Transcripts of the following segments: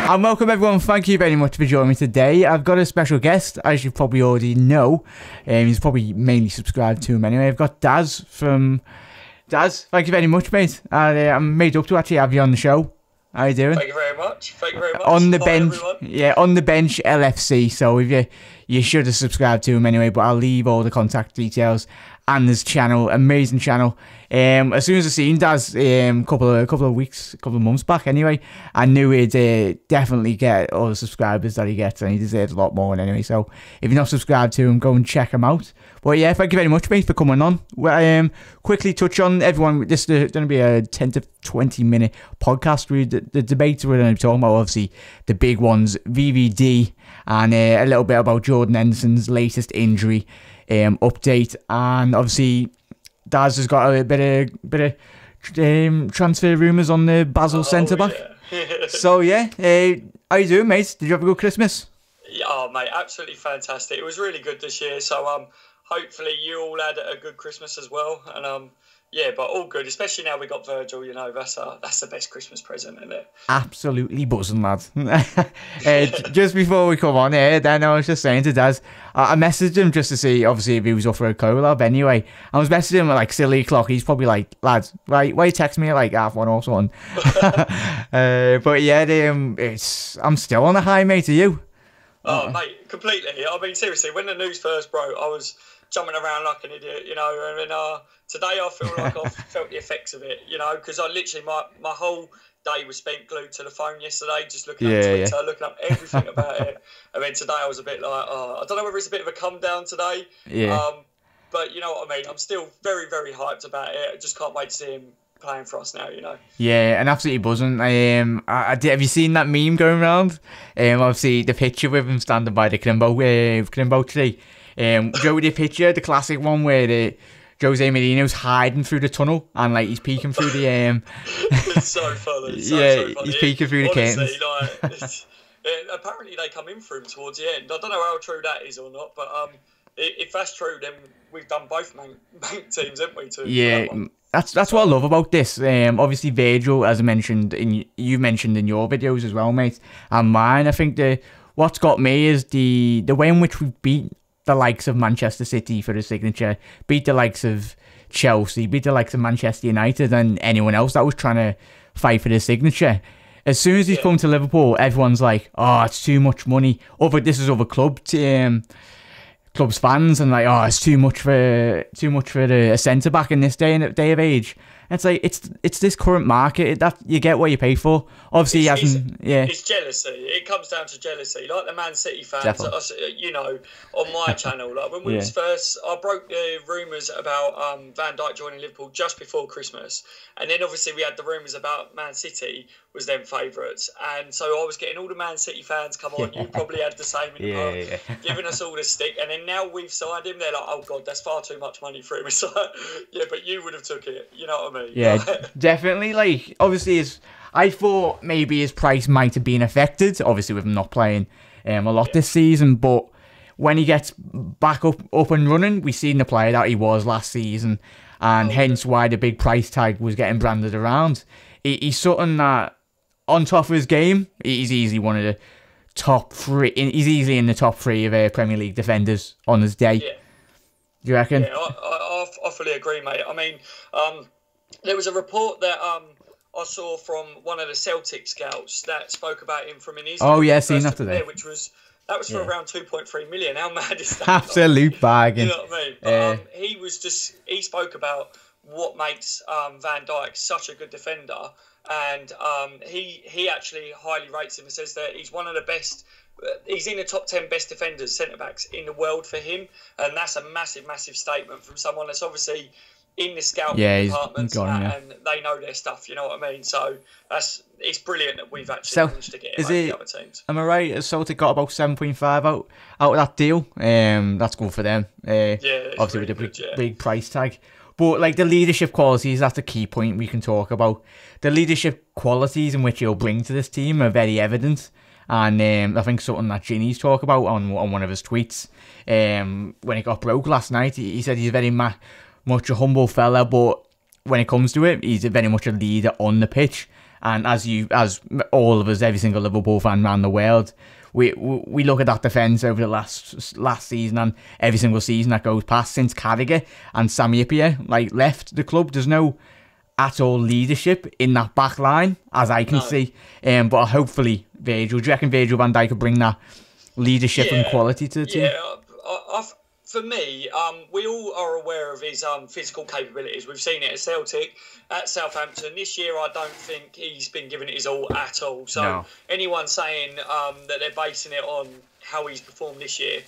And welcome everyone, thank you very much for joining me today. I've got a special guest, as you probably already know. He's probably mainly subscribed to him anyway. I've got Daz from... Daz, thank you very much, mate. I'm made up to actually have you on the show. How you doing? Thank you very much. Thank you very much. On the Hi, bench, everyone. yeah, on the bench LFC. So if you should have subscribed to him anyway, but I'll leave all the contact details and his channel, amazing channel. As soon as I seen Daz, couple of months back anyway, I knew he'd definitely get all the subscribers that he gets, and he deserves a lot more anyway. So if you're not subscribed to him, go and check him out. But yeah, thank you very much, mate, for coming on. Well, quickly touch on everyone. This is going to be a 10 to 20 minute podcast. The debates we're going to be talking about, obviously the big ones, VVD, and a little bit about Jordan Henderson's latest injury update, and obviously Daz has got a bit of transfer rumours on the Basel centre back. Yeah. So yeah, how you doing, mate? Did you have a good Christmas? Yeah, oh, mate, absolutely fantastic. It was really good this year. So hopefully you all had a good Christmas as well. And yeah, but all good. Especially now we got Virgil. You know, that's the best Christmas present, isn't it? Absolutely buzzing, lad. Just before we come on here, then I was just saying to Daz, I messaged him just to see, obviously, if he was up for a collab anyway. I was messaging him at like silly o'clock. He's probably like, lads, right, why you text me at like 1:30 or something? But yeah, I'm still on the high, mate. Are you? Oh, mate, completely. I mean, seriously, when the news first broke, I was jumping around like an idiot, you know, and then today I feel like I've felt the effects of it, you know, because I literally, my whole day was spent glued to the phone yesterday, just looking up Twitter, looking up everything about it. And then today I was a bit like, I don't know whether it's a bit of a come down today, but you know what I mean, I'm still very, very hyped about it. I just can't wait to see him playing for us now, you know. Yeah, and absolutely buzzing. Have you seen that meme going around? Obviously the picture with him standing by the Crimbo tree. Joe, the picture, the classic one where Jose Mourinho's hiding through the tunnel and like he's peeking through the It's so funny. So funny. He's peeking through the curtains. Like, apparently they come in for him towards the end. I don't know how true that is or not, but if that's true, then we've done both main teams, haven't we? Yeah. That's what I love about this. Obviously Virgil, as I mentioned, you mentioned in your videos as well, mate, and mine. I think what's got me is the way in which we beat the likes of Manchester City for the signature, beat the likes of Chelsea, beat the likes of Manchester United and anyone else that was trying to fight for the signature. As soon as he's come to Liverpool, everyone's like, oh, it's too much money. This is other clubs fans, and like, oh, it's too much for a centre back in this day of age. And it's like it's this current market that you get what you pay for. Obviously, he hasn't. It's jealousy. It comes down to jealousy. Like the Man City fans, you know, on my channel, like when we was first, I broke the rumours about Van Dijk joining Liverpool just before Christmas, and then obviously we had the rumours about Man City was them favourites, and so I was getting all the Man City fans come on. You probably had the same in the past, giving us all the stick, and then now we've signed him. They're like, oh god, that's far too much money for him. It's like, yeah, but you would have took it. You know what I mean? Yeah, definitely. Like, obviously, I thought maybe his price might have been affected, obviously with him not playing a lot this season, but when he gets back up and running, we've seen the player that he was last season, and hence why the big price tag was getting branded around. He's something that, on top of his game, he's easily one of the top three. He's easily in the top three of Premier League defenders on his day. Yeah. Do you reckon? Yeah, I fully agree, mate. I mean, there was a report that I saw from one of the Celtic scouts that spoke about him from an East. Oh yeah, seen that today. That was for around 2.3 million. How mad is that? Absolute bargain. You know what I mean? But, he spoke about what makes Van Dijk such a good defender, and he actually highly rates him and says that he's one of the best. He's in the top 10 best defenders, centre backs in the world for him, and that's a massive, massive statement from someone that's obviously in the scouting department and they know their stuff. You know what I mean? So it's brilliant that we've actually managed to get him over the other teams. Am I right? Has Celtic got about 7.5 out of that deal? That's good for them. Obviously really with the big price tag. But like the leadership qualities, that's the key point we can talk about. The leadership qualities in which he'll bring to this team are very evident. And I think something that Ginny's talked about on one of his tweets, when it got broke last night, he said he's very much a humble fella, but when it comes to it, he's very much a leader on the pitch. And as all of us, every single Liverpool fan around the world, we look at that defence over the last season and every single season that goes past since Carragher and Sami Hyypiä left the club. There's no at all leadership in that back line, as I can see. But hopefully, Virgil, do you reckon Virgil van Dijk could bring that leadership and quality to the team? Yeah, for me, we all are aware of his physical capabilities. We've seen it at Celtic, at Southampton. This year, I don't think he's been given it his all at all. So anyone saying that they're basing it on how he's performed this year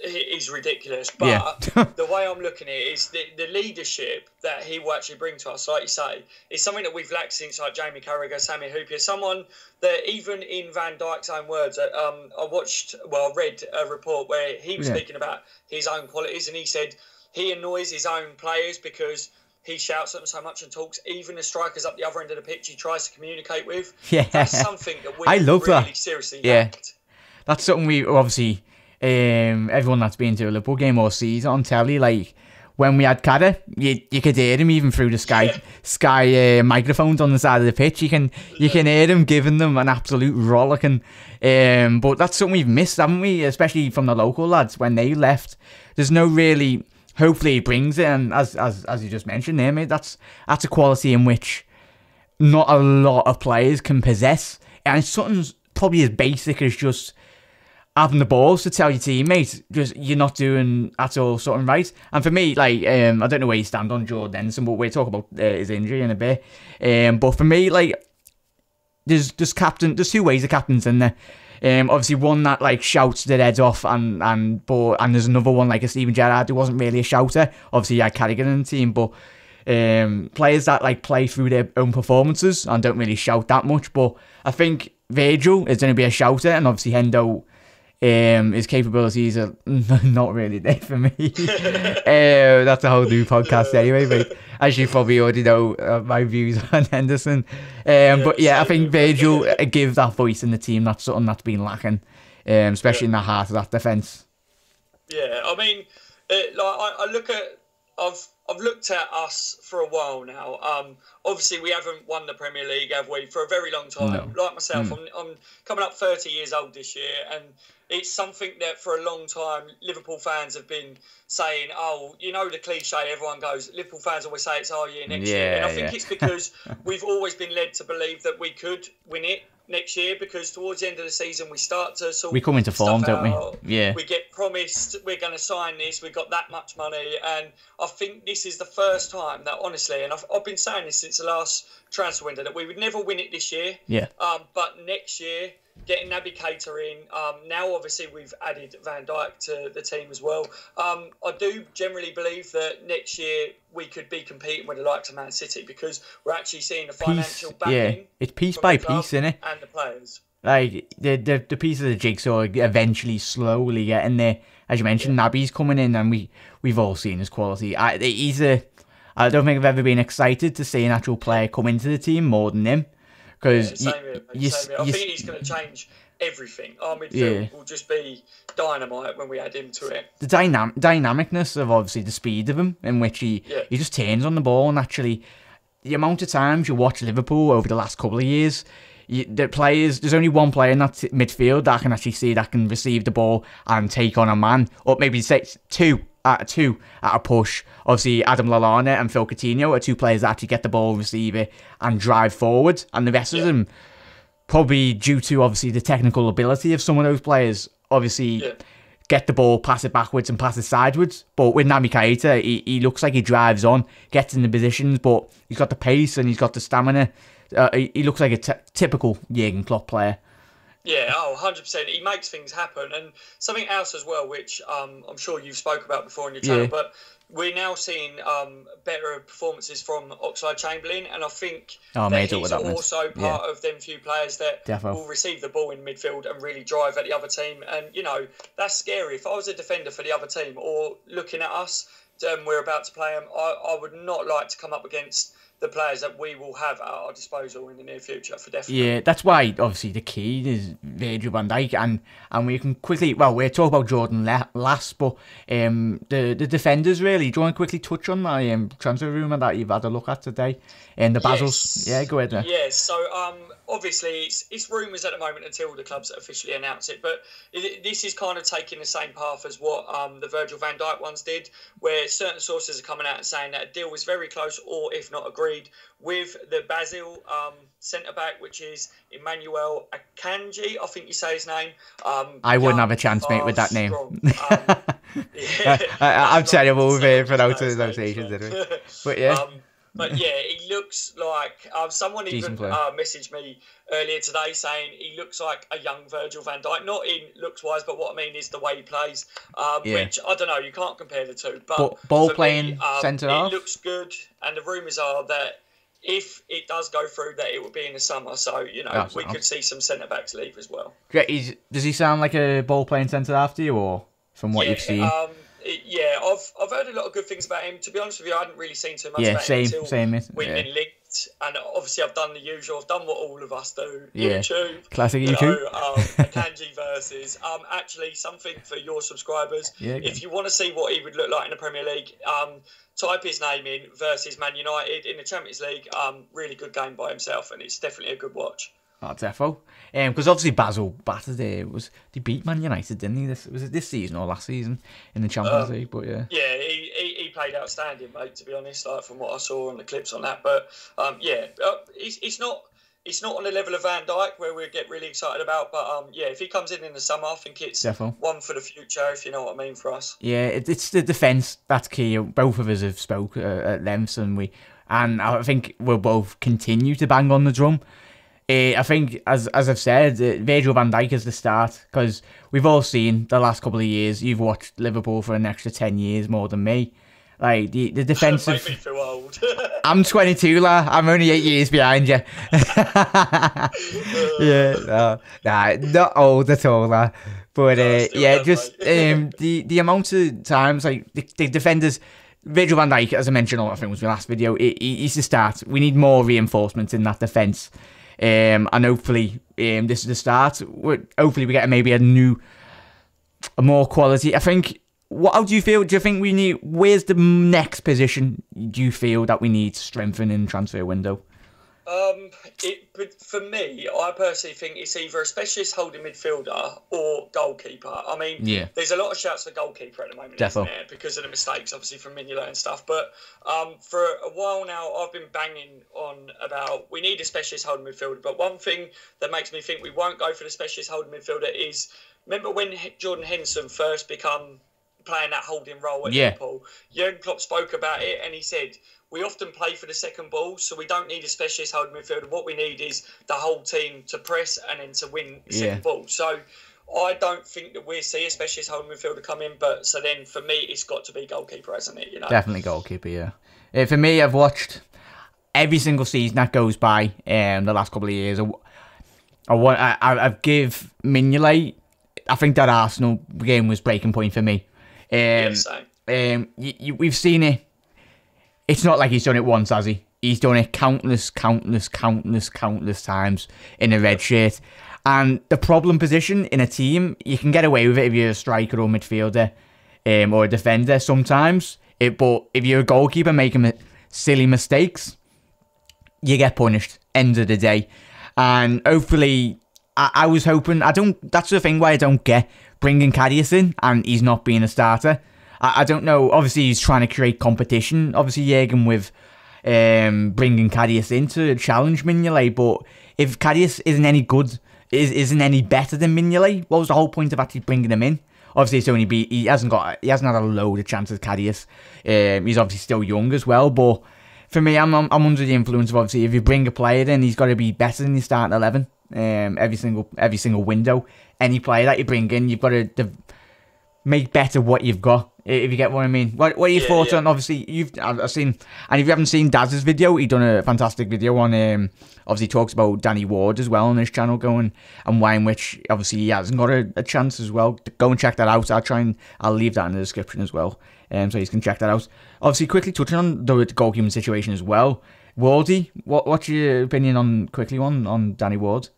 is ridiculous. But the way I'm looking at it is the leadership that he will actually bring to us, like you say, is something that we've lacked since like Jamie Carragher, Sami Hyypiä, someone that even in Van Dijk's own words, I read a report where he was speaking about his own qualities, and he said he annoys his own players because he shouts at them so much and talks. Even the strikers up the other end of the pitch he tries to communicate with. Yeah. That's something that we seriously lacked. That's something we obviously... everyone that's been to a Liverpool game or sees on telly, like when we had Carragher, you could hear him even through the Sky microphones on the side of the pitch. You can hear him giving them an absolute rollicking. But that's something we've missed, haven't we? Especially from the local lads when they left. There's no really. Hopefully he brings it, and as you just mentioned there, mate, that's a quality in which not a lot of players can possess, and it's something probably as basic as just having the balls to tell your teammates just you're not doing at all something right. And for me, like I don't know where you stand on Jordan Henderson, but we'll talk about his injury in a bit. But for me, like there's two ways of captains in there. Obviously one that like shouts their heads off, and there's another one like a Steven Gerrard who wasn't really a shouter. Obviously he had Carragher in the team, but players that like play through their own performances and don't really shout that much. But I think Virgil is going to be a shouter, and obviously Hendo. His capabilities are not really there for me. That's a whole new podcast anyway, but as you probably already know, my views on Henderson. But yeah, I think Virgil give that voice in the team. That's something that's been lacking, especially in the heart of that defence. Yeah, I mean, I look at I've looked at us for a while now. Obviously, we haven't won the Premier League, have we, for a very long time. No. Like myself, I'm coming up 30 years old this year, and it's something that for a long time Liverpool fans have been saying, oh, you know the cliche, everyone goes, Liverpool fans always say it's our year next year. And I think it's because we've always been led to believe that we could win it next year, because towards the end of the season we start to sort we come into form, don't we? Yeah. We get promised we're going to sign this, we've got that much money, and I think this is the first time that honestly, and I've been saying this since the last transfer window, that we would never win it this year. Yeah. But next year, getting Naby Keita in, now obviously we've added Van Dijk to the team as well. I do generally believe that next year we could be competing with the likes of Man City, because we're actually seeing the financial backing. Yeah, it's piece by piece, isn't it? And the players. Like the piece of the jigsaw eventually slowly getting there. As you mentioned, Naby's coming in, and we've all seen his quality. I don't think I've ever been excited to see an actual player come into the team more than him. Because I think he's going to change everything. Our midfield will just be dynamite when we add him to it. The dynamicness of obviously the speed of him, in which he just turns on the ball, and actually the amount of times you watch Liverpool over the last couple of years, there's only one player in that midfield that I can actually see that can receive the ball and take on a man, or maybe say two at a push. Obviously, Adam Lallana and Phil Coutinho are two players that actually get the ball, receive it, and drive forward. And the rest of them, probably due to obviously the technical ability of some of those players, obviously get the ball, pass it backwards and pass it sideways. But with Naby Keita, he looks like he drives on, gets in the positions, but he's got the pace and he's got the stamina. He looks like a typical Jurgen Klopp player. Yeah, 100%. He makes things happen. And something else as well, which I'm sure you've spoke about before on your channel, but we're now seeing better performances from Oxlade-Chamberlain, and I think that he's also part of them few players that will receive the ball in midfield and really drive at the other team. And, you know, that's scary. If I was a defender for the other team, or looking at us, we're about to play them, I would not like to come up against the players that we will have at our disposal in the near future, for definitely. Yeah, that's why obviously the key is Virgil Van Dijk, and we can quickly, well, we'll talk about Jordan last, but the defenders really. Do you want to quickly touch on that transfer rumour that you've had a look at today, and the Basils? Yeah, go ahead. Yes, so obviously it's rumours at the moment until the clubs officially announce it, but this is kind of taking the same path as what the Virgil Van Dijk ones did, where certain sources are coming out and saying that a deal was very close, or if not agreed, with the Basel centre-back, which is Emmanuel Akanji, I think you say his name. I wouldn't have a chance, mate, with that name. I'm terrible with pronunciations, anyway. But yeah. But yeah, he looks like someone even messaged me earlier today saying he looks like a young Virgil van Dijk. Not in looks wise, but what I mean is the way he plays. Which I don't know, you can't compare the two. But ball playing centre half. It looks good, and the rumours are that if it does go through, that it will be in the summer. So we could see some centre backs leave as well. Does he sound like a ball playing centre half to you, or from what you've seen? I've heard a lot of good things about him. To be honest with you, I hadn't really seen too much about him until we've been linked. And obviously, I've done the usual. I've done what all of us do. YouTube. Classic YouTube. Akanji versus. Actually, something for your subscribers. If you want to see what he would look like in the Premier League, type his name in versus Man United in the Champions League. Really good game by himself, and it's definitely a good watch. Oh, defo. Because obviously Basel battered they beat Man United, didn't he? Was it this season or last season in the Champions League? But yeah. Yeah, he played outstanding, mate. To be honest, from what I saw on the clips on that, but it's not on the level of Van Dijk where we get really excited about. But if he comes in the summer, I think it's one for the future, if you know what I mean, for us. Yeah, it's the defence that's key. Both of us have spoke at length, and I think we'll both continue to bang on the drum. I think, as I've said, Virgil van Dijk is the start, because we've all seen the last couple of years. You've watched Liverpool for an extra 10 years more than me. Like the defensive. Make me feel old. I'm 22, la. I'm only 8 years behind you. Not old at all, la. But the amount of times like the defenders. Virgil van Dijk, as I mentioned, I think it was my last video. He's the start. We need more reinforcements in that defence. And hopefully this is the start. Hopefully we get maybe a more quality. I think. How do you feel? Do you think we need? Where's the next position? Do you feel that we need to strengthen in the transfer window? But for me, I personally think it's either a specialist holding midfielder or goalkeeper. I mean, there's a lot of shouts for goalkeeper at the moment, isn't there? Because of the mistakes, obviously, from Mignolet and stuff. But for a while now, I've been banging on about we need a specialist holding midfielder. But one thing that makes me think we won't go for the specialist holding midfielder is, remember when Jordan Henderson first become playing that holding role at Liverpool? Jurgen Klopp spoke about it, and he said, we often play for the second ball, so we don't need a specialist holding midfielder. What we need is the whole team to press and then to win the second ball. So I don't think that we'll see a specialist holding midfielder come in, but so then for me, it's got to be goalkeeper, hasn't it? Definitely goalkeeper, yeah. For me, I've watched every single season that goes by the last couple of years. I've give Mignolet, I think that Arsenal game was breaking point for me. Same. We've seen it. It's not like he's done it once, has he? He's done it countless times in a red shirt. And the problem position in a team, you can get away with it if you're a striker or midfielder or a defender sometimes. But if you're a goalkeeper making silly mistakes, you get punished. End of the day. And hopefully, I was hoping. That's the thing why I don't get bringing Karius in and he's not being a starter. I don't know. Obviously, he's trying to create competition. Obviously, Jürgen with bringing Karius in to challenge Mignolet. But if Karius isn't any good, isn't any better than Mignolet, what was the whole point of actually bringing him in? Obviously, it's only he hasn't had a load of chances. Karius, he's obviously still young as well. But for me, I'm under the influence of obviously if you bring a player in, he's got to be better than your starting 11. Every single window, any player that you bring in, you've got to make better what you've got. If you get what I mean. What are your thoughts on? Obviously, I've seen, and if you haven't seen Daz's video, he done a fantastic video on. Obviously, talks about Danny Ward as well on his channel, going and why in which obviously he hasn't got a chance as well. Go and check that out. I'll leave that in the description as well, so you can check that out. Obviously, quickly touching on the goalkeeping situation as well. Wardy, what's your opinion on Danny Ward?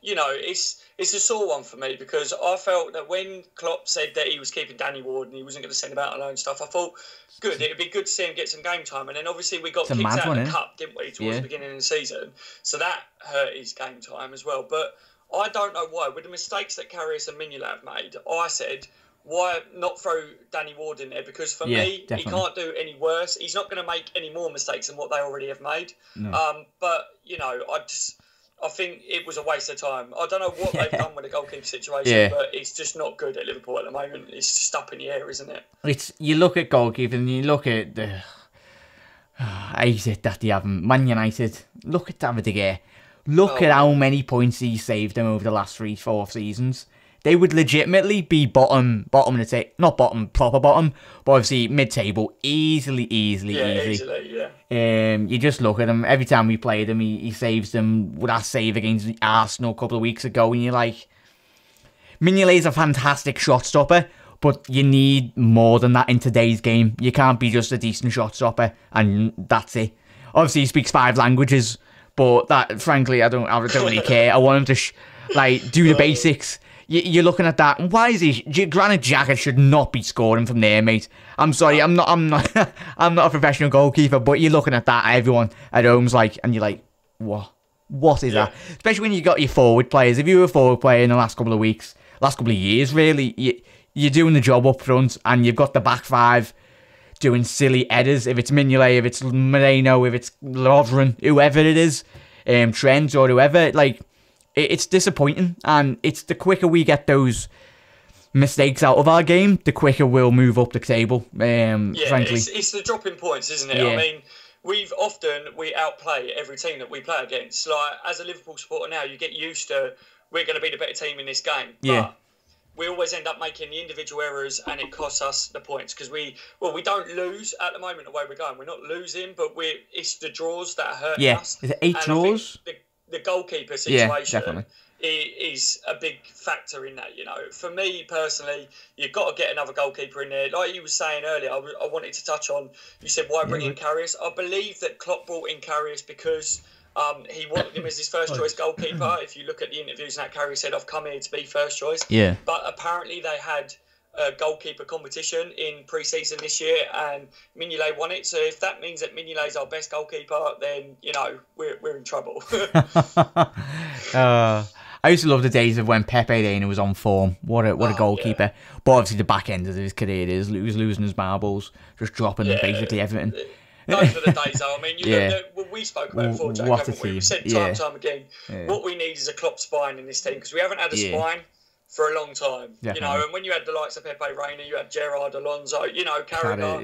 You know, it's a sore one for me because I felt that when Klopp said that he was keeping Danny Ward and he wasn't going to send him out alone and stuff, I thought, good, it'd be good to see him get some game time. And then obviously we got kicked out of the cup, didn't we, towards the beginning of the season. So that hurt his game time as well. But I don't know why. With the mistakes that Karius and Mignolet have made, I said, why not throw Danny Ward in there? Because for me, definitely. He can't do any worse. He's not going to make any more mistakes than what they already have made. No. But, you know, I think it was a waste of time. I don't know what they've done with the goalkeeper situation, but it's just not good at Liverpool at the moment. It's just up in the air, isn't it? You look at goalkeeper and you look at the... I hate it that they haven't. Man United, look at David De Gea. Look at how many points he saved them over the last 3-4 seasons. They would legitimately be bottom of the table. Not bottom, proper bottom, but obviously mid-table. Easily. You just look at him. Every time we played him, he saves them. With that save against Arsenal a couple of weeks ago, and you're like... Mignolet's a fantastic shot stopper, but you need more than that in today's game. You can't be just a decent shot stopper, and that's it. Obviously, he speaks 5 languages, but that, frankly, I don't really care. I want him to do the basics. You're looking at that, and why is he? Granit Xhaka should not be scoring from there, mate. I'm sorry, I'm not a professional goalkeeper, but you're looking at that. Everyone at home's like, and you're like, what is that? Especially when you got your forward players. If you were a forward player in the last couple of years, really, you're doing the job up front, and you've got the back 5 doing silly headers. If it's Mignolet, if it's Moreno, if it's Lovren, whoever it is, Trent or whoever, it's disappointing, and it's the quicker we get those mistakes out of our game, the quicker we'll move up the table. Frankly, it's the dropping points, isn't it? Yeah. I mean, we outplay every team that we play against. Like, as a Liverpool supporter now, you get used to we're going to be the better team in this game. But we always end up making the individual errors, and it costs us the points because we don't lose at the moment the way we're going. We're not losing, but it's the draws that are hurting us. Is it 8 draws? The goalkeeper situation is a big factor in that. You know, for me personally, you've got to get another goalkeeper in there. Like you were saying earlier, I wanted to touch on. You said why bring in Karius? I believe that Klopp brought in Karius because he wanted him as his first choice goalkeeper. If you look at the interviews, and that Karius said, "I've come here to be first choice." Yeah. But apparently they had a goalkeeper competition in pre-season this year, and Mignolet won it. So if that means that Mignolet's our best goalkeeper, then we're in trouble. I used to love the days of when Pepe Reina was on form. What a goalkeeper! Yeah. But obviously the back end of his career he was losing his marbles, just dropping basically everything. Those were the days, though. I mean, we spoke about it before, Jack, haven't we? We said time and time again, what we need is a Klopp spine in this team because we haven't had a spine for a long time, you know, and when you had the likes of Pepe Reina, you had Gerrard, Alonso, you know, Carragher,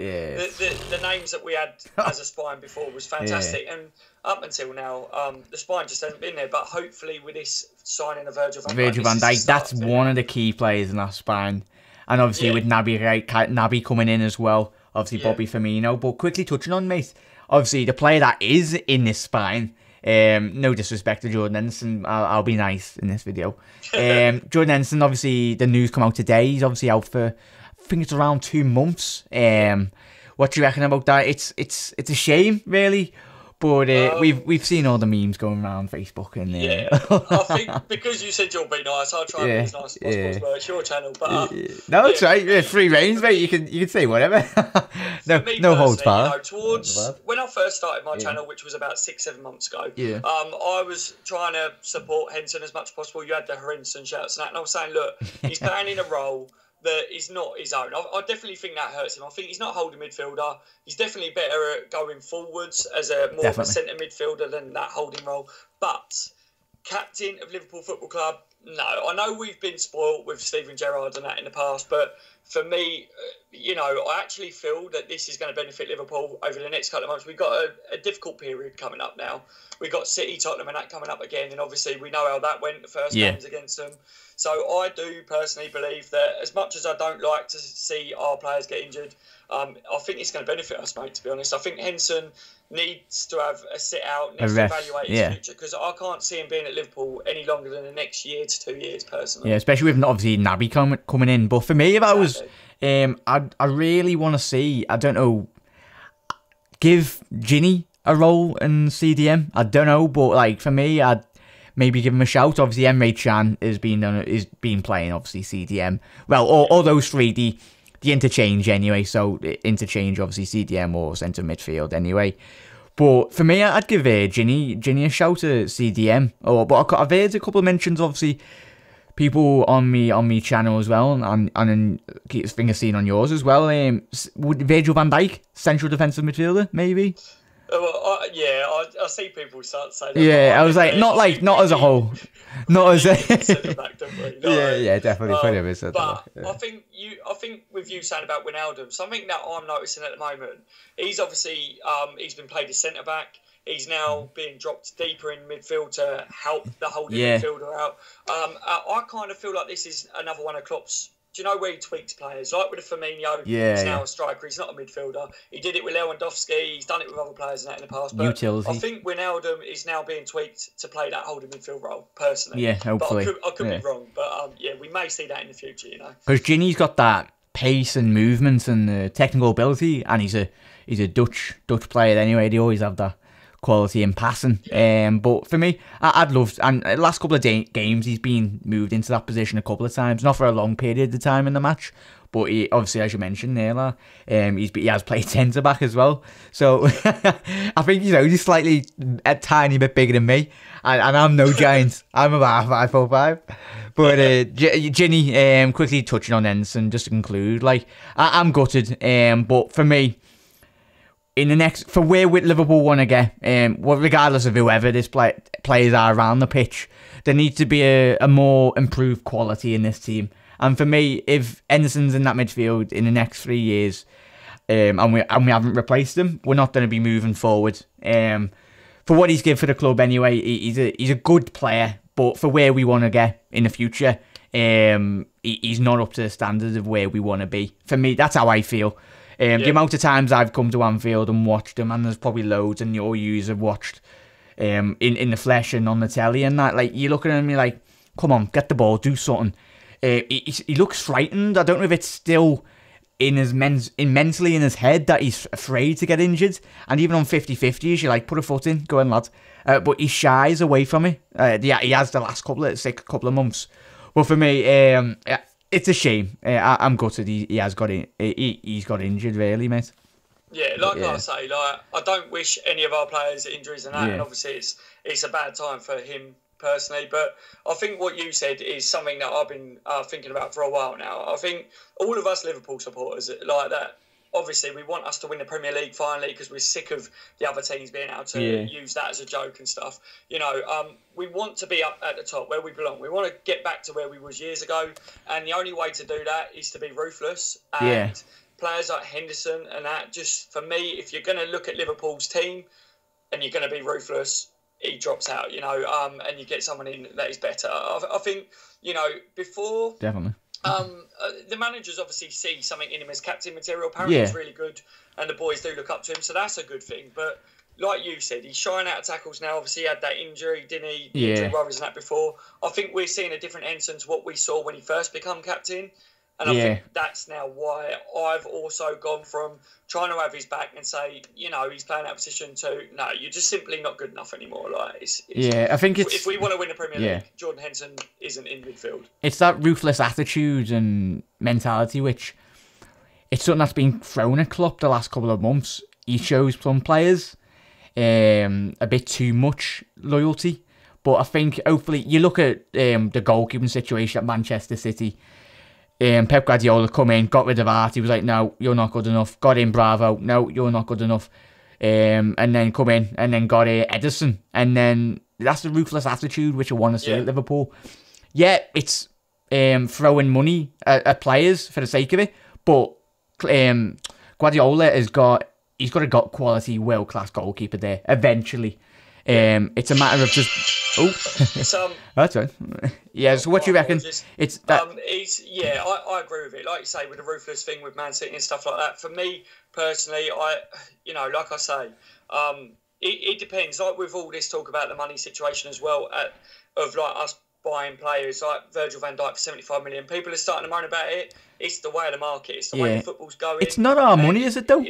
the names that we had as a spine before was fantastic, and up until now, the spine just hasn't been there, but hopefully with this signing of Virgil Van Dijk, that's one of the key players in that spine, and obviously with Naby coming in as well, obviously Bobby Firmino, but quickly touching on, mate, obviously the player that is in this spine, no disrespect to Jordan Henderson, I'll be nice in this video. Jordan Henderson, obviously the news come out today. He's obviously out for, I think it's around 2 months. What do you reckon about that? It's a shame, really. But we've seen all the memes going around Facebook and I think because you said you'll be nice, I'll try and be as nice as possible. But it's your channel, but no, it's right. Yeah, free reigns, mate. You can say whatever. no holds barred. You know, when I first started my channel, which was about 6-7 months ago, I was trying to support Henderson as much as possible. You had the Henderson shouts and that, and I was saying, look, he's playing in a role that is not his own. I definitely think that hurts him. I think he's not a holding midfielder. He's definitely better at going forwards as a more of a centre midfielder than that holding role. But captain of Liverpool Football Club, no. I know we've been spoilt with Steven Gerrard and that in the past, but for me, you know, I actually feel that this is going to benefit Liverpool over the next couple of months. We've got a difficult period coming up now. We've got City, Tottenham and that coming up again, and obviously we know how that went the first games against them. So I do personally believe that as much as I don't like to see our players get injured, I think it's going to benefit us, mate, to be honest. I think Henderson needs to have a sit-out, needs to evaluate his future, because I can't see him being at Liverpool any longer than the next year to 2 years, personally. Yeah, especially with obviously Naby coming in. But for me, if I was, I really want to see, I don't know, give Ginny a role in CDM. I don't know, but like for me, I'd maybe give him a shout. Obviously, Emre Can is been playing obviously CDM. Well, all those three, the interchange anyway. So interchange obviously CDM or centre midfield anyway. But for me, I'd give Ginny a shout at CDM. But I've heard a couple of mentions, obviously, people on me channel as well, and I think I've seen on yours as well. Would Virgil Van Dijk, central defensive midfielder, maybe? I see people start saying that. Yeah, I was like, not as a whole, not as a. Yeah, definitely. I think with you saying about Wijnaldum, something that I'm noticing at the moment, he's obviously he's been played as centre back. He's now being dropped deeper in midfield to help the holding midfielder out. I kind of feel like this is another one of Klopp's. Do you know where he tweaks players? Like with a Firmino, he's now a striker. He's not a midfielder. He did it with Lewandowski. He's done it with other players in the past. But utility. I think Wijnaldum is now being tweaked to play that holding midfield role, personally. Yeah, hopefully. But I could be wrong. But we may see that in the future, you know. Because Ginny's got that pace and movement and technical ability, and he's a Dutch player anyway. They always have that quality in passing. But for me, I'd love, and the last couple of games he's been moved into that position a couple of times, not for a long period of time in the match, but he obviously, as you mentioned there, he has played centre back as well. So I think he's slightly a tiny bit bigger than me, and I'm no giant. I'm about 5'5". But Ginny, quickly touching on Henderson just to conclude, I'm gutted. But for me, in the next, for where Liverpool want to get, regardless of whoever this players are around the pitch, there needs to be a more improved quality in this team. And for me, if Henderson's in that midfield in the next 3 years, and we haven't replaced him, we're not going to be moving forward. For what he's given for the club anyway, he's a good player, but for where we want to get in the future, he's not up to the standards of where we want to be. For me, that's how I feel. The amount of times I've come to Anfield and watched him, and there's probably loads, and all you have watched in the flesh and on the telly and that, you look at him and you're like, come on, get the ball, do something. He looks frightened. I don't know if it's still mentally in his head that he's afraid to get injured, and even on 50-50s, you're like, put a foot in, go on, lad. But he shies away from it. He has the last couple of months. But for me, it's a shame. I'm gutted. He has got he's got injured, really, mate. Yeah, I say, I don't wish any of our players injuries and that, and obviously it's a bad time for him personally. But I think what you said is something that I've been thinking about for a while now. I think all of us Liverpool supporters like that. Obviously, we want us to win the Premier League finally because we're sick of the other teams being able to use that as a joke and stuff. We want to be up at the top where we belong. We want to get back to where we was years ago, and the only way to do that is to be ruthless. And players like Henderson and that, just for me, if you're going to look at Liverpool's team and you're going to be ruthless, he drops out, and you get someone in that is better. I think, before... Definitely. The managers obviously see something in him as captain material. Apparently he's really good, and the boys do look up to him, so that's a good thing. But like you said, he's shying out of tackles now. Obviously, he had that injury, didn't he? Injury worries and that before. I think we're seeing a different Henderson to what we saw when he first became captain. And I think that's now why I've also gone from trying to have his back and say, he's playing that position to, no, you're just simply not good enough anymore. I think it's... If we want to win the Premier League, Jordan Henderson isn't in midfield. It's that ruthless attitude and mentality, which it's something that's been thrown at Klopp the last couple of months. He shows some players a bit too much loyalty. But I think, hopefully, you look at the goalkeeping situation at Manchester City. Pep Guardiola come in, got rid of Art. He was like, no, you're not good enough. Got in Bravo. No, you're not good enough. And then come in and then got Edison. And then that's the ruthless attitude which I want to see at Liverpool. Yeah, it's throwing money at players for the sake of it. But Guardiola has got quality, world-class goalkeeper there eventually. It's a matter of just... Oh, that's right. Yeah, so what do you reckon? It's that. I agree with it. Like you say, with the ruthless thing with Man City and stuff like that. For me personally, like I say, it depends. Like with all this talk about the money situation as well, of like us buying players like Virgil Van Dijk for 75 million. People are starting to moan about it. It's the way of the market. It's the way the football's going. It's not our money, is it though?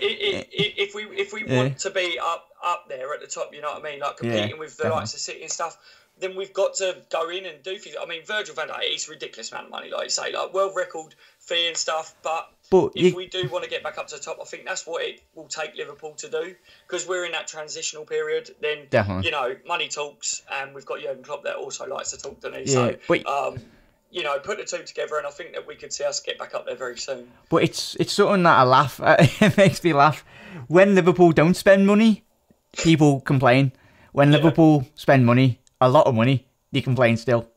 if we want to be up there at the top, you know what I mean, like competing with the likes of City and stuff, then we've got to go in and do things. I mean, Virgil Van Dijk, it's a ridiculous amount of money, like you say, like world record fee and stuff. But if we do want to get back up to the top, I think that's what it will take Liverpool to do, because we're in that transitional period. Then, you know, money talks, and we've got Jurgen Klopp that also likes to talk, doesn't he? So, you know, put the two together, and I think that we could see us get back up there very soon. But it's something that I laugh. It makes me laugh. When Liverpool don't spend money, people complain. When Liverpool spend money, a lot of money, they complain still.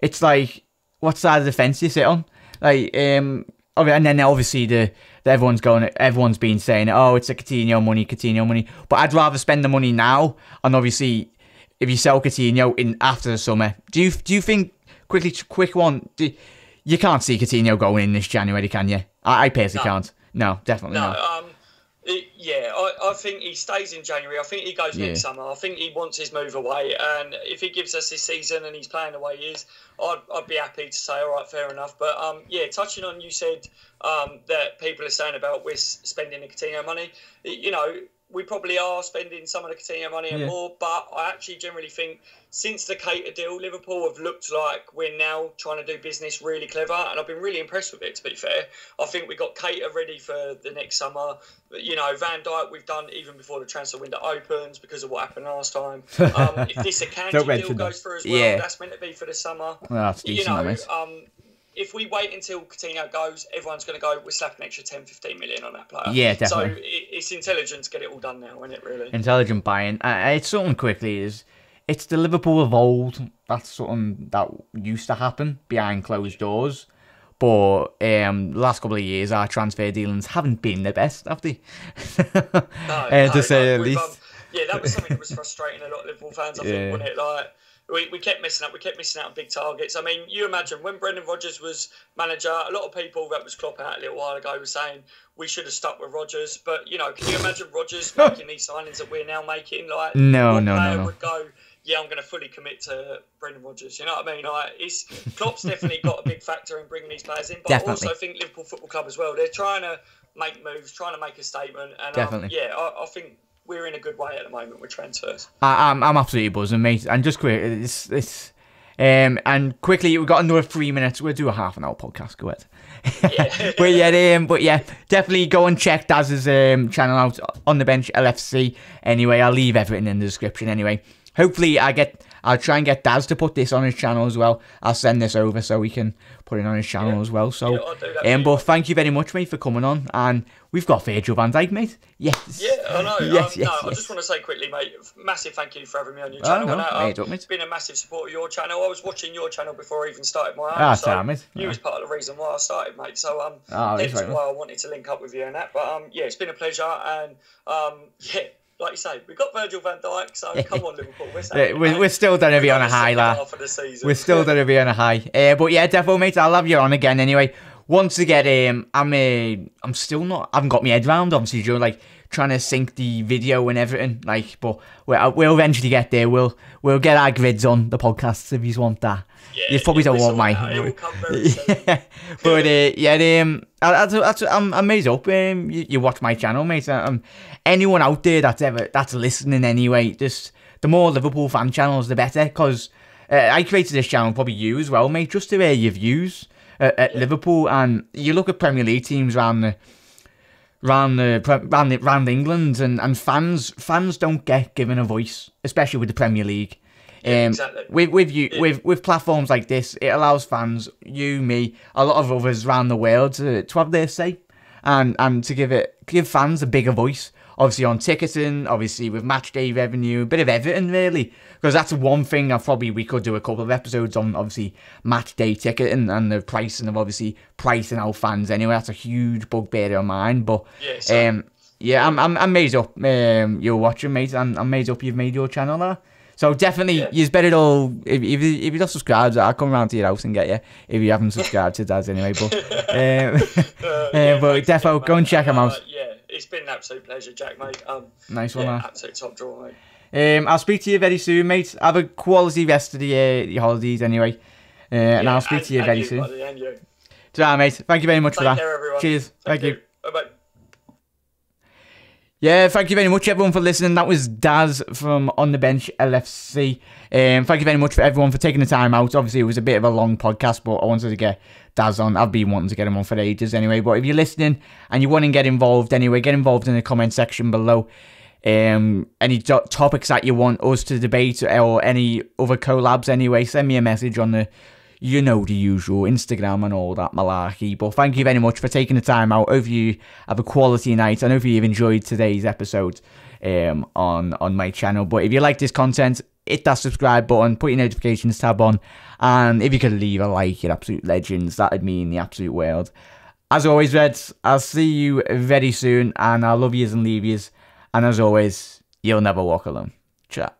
It's like, what side of the fence you sit on? Like, and then obviously everyone's been saying, oh, it's a Coutinho money. But I'd rather spend the money now, and obviously, if you sell Coutinho in after the summer, do you think, quick one, you can't see Coutinho going in this January, can you? I personally can't. No, definitely not. I think he stays in January. I think he goes next summer. I think he wants his move away, and if he gives us this season and he's playing the way he is, I'd be happy to say, all right, fair enough. But touching on, you said that people are saying about we're spending the Coutinho money. You know, we probably are spending some of the Coutinho money and more, but I actually generally think since the Cater deal, Liverpool have looked like we're now trying to do business really clever, and I've been really impressed with it, to be fair. I think we got Cater ready for the next summer. You know, Van Dijk we've done even before the transfer window opens because of what happened last time. If this Akanji deal goes through as well, that's meant to be for the summer. Well, that's decent, if we wait until Coutinho goes, everyone's going to go, we're slapping an extra 10, 15 million on that player. Yeah, definitely. So it's intelligent to get it all done now, isn't it, really? Intelligent buying. It's something quickly it's the Liverpool of old. That's something that used to happen behind closed doors. But the last couple of years, our transfer dealings haven't been the best, have they? To say the least. That was something that was frustrating a lot of Liverpool fans, I think, wasn't it? Like, we kept missing out. We kept missing out on big targets. I mean, you imagine when Brendan Rodgers was manager, a lot of people that was Klopp out a little while ago were saying we should have stuck with Rodgers. But, you know, can you imagine Rodgers making these signings that we're now making? Like, no. would go, I'm going to fully commit to Brendan Rodgers. You know what I mean? Like, Klopp's definitely got a big factor in bringing these players in. But I also think Liverpool Football Club as well. They're trying to make moves, trying to make a statement. And, I think we're in a good way at the moment with transfers. I'm absolutely buzzing, mate. And just quick, and quickly, we've got another 3 minutes. We'll do a half an hour podcast. Go ahead. but definitely go and check Daz's channel out on the bench LFC. Anyway, I'll leave everything in the description. Anyway, hopefully I'll try and get Daz to put this on his channel as well. I'll send this over so we can put it on his channel as well. So, I'll do that but thank you very much, mate, for coming on. And we've got Virgil Van Dijk, mate. Yes. Yeah, I know. I just want to say quickly, mate, massive thank you for having me on your channel. It's been a massive support of your channel. I was watching your channel before I even started my own. So you was part of the reason why I started, mate. So that's why I wanted to link up with you and that. But it's been a pleasure. And like you say, we've got Virgil van Dijk, so come on, Liverpool. We're still going to be on a high, lad. We're still going to be on a high. But yeah, definitely, mate, I'll have you on again anyway. Once again, I'm still not, I haven't got my head round, obviously, Joe, like, trying to sync the video and everything, like, but we'll eventually get there. We'll get our grids on the podcasts if you want that. You probably don't want mine. It will come very soon. But I'm amazed up. You watch my channel, mate. Anyone out there that's listening anyway, just the more Liverpool fan channels, the better. Because I created this channel, probably you as well, mate, just to hear your views at Liverpool. And you look at Premier League teams around England, and fans don't get given a voice, especially with the Premier League. Exactly. With platforms like this, it allows fans, you, me, a lot of others around the world to have their say, and to give fans a bigger voice. Obviously on ticketing, obviously with match day revenue, a bit of everything really, because that's one thing we could do a couple of episodes on, obviously match day ticketing and the pricing of obviously pricing out fans anyway. That's a huge bugbear of mine, but I'm made up. You're watching, mate, and I'm made up. You've made your channel there. So definitely, you better all, if you're not subscribed, I'll come round to your house and get you, if you haven't subscribed to Daz anyway, but but definitely go and check him out. It's been an absolute pleasure, Jack, mate. Nice one, man. Absolute top draw, mate. I'll speak to you very soon, mate. Have a quality rest of the holidays anyway, and I'll speak to you very soon. And you. Ta-ra, mate. Thank you very much for that. Take care, everyone. Cheers. Thank you. Bye-bye. yeah, thank you very much, everyone, for listening. That was Daz from On The Bench LFC. Thank you very much for everyone for taking the time out. Obviously, it was a bit of a long podcast, but I wanted to get Daz on. I've been wanting to get him on for ages anyway. But if you're listening and you want to get involved anyway, get involved in the comment section below. Any topics that you want us to debate or any other collabs anyway, send me a message on the, you know, the usual Instagram and all that malarkey. But thank you very much for taking the time out. Hope you have a quality night. I hope you've enjoyed today's episode on my channel. But if you like this content, hit that subscribe button, put your notifications tab on, and if you could leave a like, you're absolute legends. That'd mean the absolute world. As always, Reds, I'll see you very soon, and I love yous and leave yous. And as always, you'll never walk alone. Ciao.